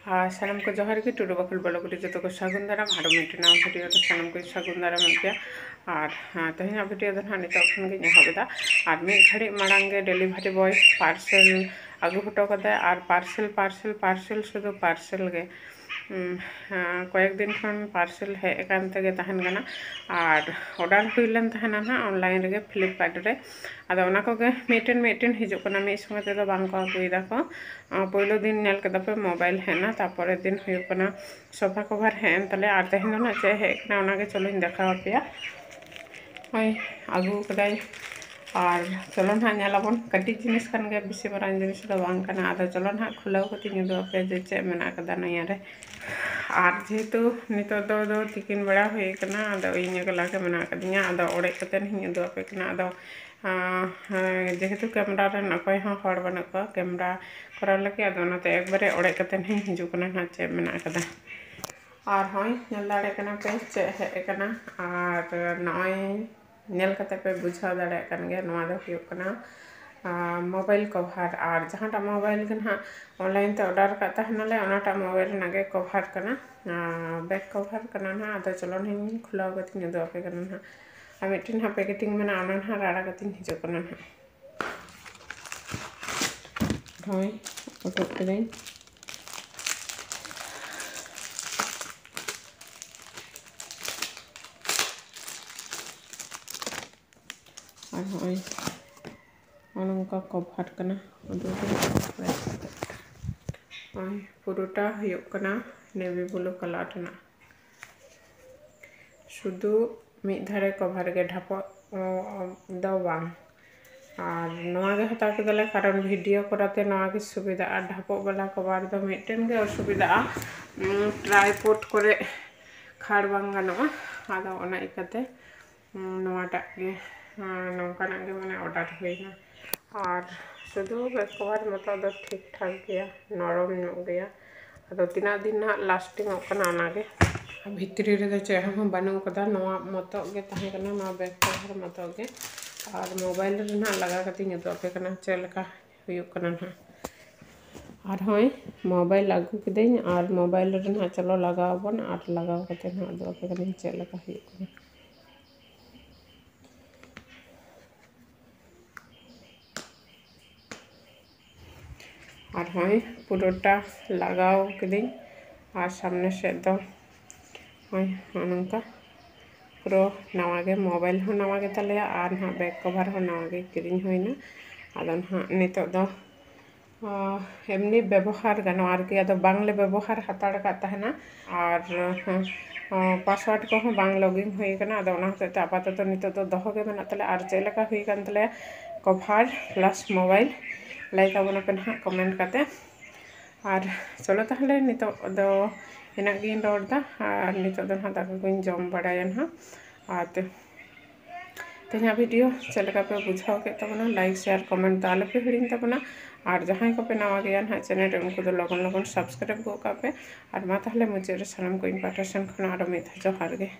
सानम को जोहार के टुडू बाकुल बलगुड़ी जो को सागुन दाराम और मिटना भिडियो तो सानम को सागुन दाराम पे और तेहना भिडियो दो ना नितो खन गे नेहबेदा और मी घड़ी मांगे डिलीवरी बॉय पार्सल आगू हटो कदा और पार्सल पार्सल पार्सल शुधु पार्सल गे कयेक दिन खन पार्सल हेकान तेगे तहन गना और ऑर्डर हुईलन तहना ना ऑनलाइन रे फ्लिपकार्ट रे आदो ओना को गे मिटेन मिटेन हिजु कना मी संगे तेदो बांग को आगुइदा को पहिलो दिन नेल कदा पे मोबाइल हेना तारपरे दिन हुई कना सोफा कवर हेन तले और तेहन ना चे हेकना ओना गे चलो देखा पेया हय आगु कदाई और चलो ना नेलाबन कटी जिनिस खान गे बेसि मारांग जिनिस दो बांग कना आदो चलो ना खुलाव कती उदुग पे जे चे मेना कदा नया रे और जेहेतु नितो दो तिकिन बड़ा हुई कना आदो इन गला के मेना कदिया आदो ओड़े कते हिं उदुग पे कना आदो जेहेतु कैमरा रे अकय हो हड़ बना को कैमरा कराव लगे आदो नाते एक बारे ओड़े कते हिं हिजु कना ना चे मेना कदा और हय नेल दाड़े कना पे चे हे कना और नय नेल कते पे बुझाव दाड़े कन गे नवा दो हुई कना मोबाइल कवर और जहाँटा मोबाइल के ना ऑनलाइन ते ऑर्डर करता है नाले ओनाटा मोबाइल नागे कवर कना बैक कवर कना ना आदो चलो नहीं खुला गति दो पे कना ना आ मिटिन हा पैकेटिंग में ना ओना ना राड़ा गति हिजो कना ना होय ओटो करें और होय ओनका कवर कना पुरोटा हुयुग कना नेवी ब्लू कलर ना शुधु मिद धारे कवर गे ढापो दो बांग और नवा गे हता केदले कारण वीडियो कराते नवा गे सुविधा और ढापो वाला कवर दो मिटेन गे असुविधा ट्राइपॉड करे खाड़ बांग गानोआ आदो ओना इकाते नवाटा गे नौकाना गे माने ऑर्डर हुईना और शुधु बैक कवर मतो दो ठीक ठाक गया नरम गया आदो तीना दिन ना लास्टिंग ओकना ओना गे भितरी रे चे हम बानु कदा नवा मतो गे ताहे कना नवा बैक कवर मतो गे और मोबाइल रे ना लगा कती नितो पे कना चलका हुयुग कना ना और हय मोबाइल लागू किदेन और मोबाइल रे ना चलो लगावबन और लगाव कते ना दो पे कना चलका हुयुग कना और हय पुरोटा लगाव किदेन और सामने से दो हय नंका पुरो नवा गे मोबाइल हो नवा गे तले और ना बैक कवर हो नवा गे किरिन होइना आदो ना नितो दो एमनी व्यवहार गानो आरकी आदो बांगले व्यवहार हताड़ का तहना और पासवर्ड को बांग लॉगिन हुई कना आदो ओना होते आपातत नितो दो दोहो गे मेना तले और चेलका हुई कान तले कवर प्लस मोबाइल लाइक आबोना पे ना कमेंट करते और चलो ताहले नितो दो इना गिन रोडदा और नितो दो ना दाका कोइन जम बड़ाया ना और तेना वीडियो चलका पे बुझाव के तबना लाइक शेयर कमेंट तो आलो पे हिड़िन तबना और जहां को पे नवा गया ना चैनल उनको दो लगन लगन सब्सक्राइब को का पे और मा ताहले मुझे सानम को इन पार्टीशन खना और मिथा जोहार गे।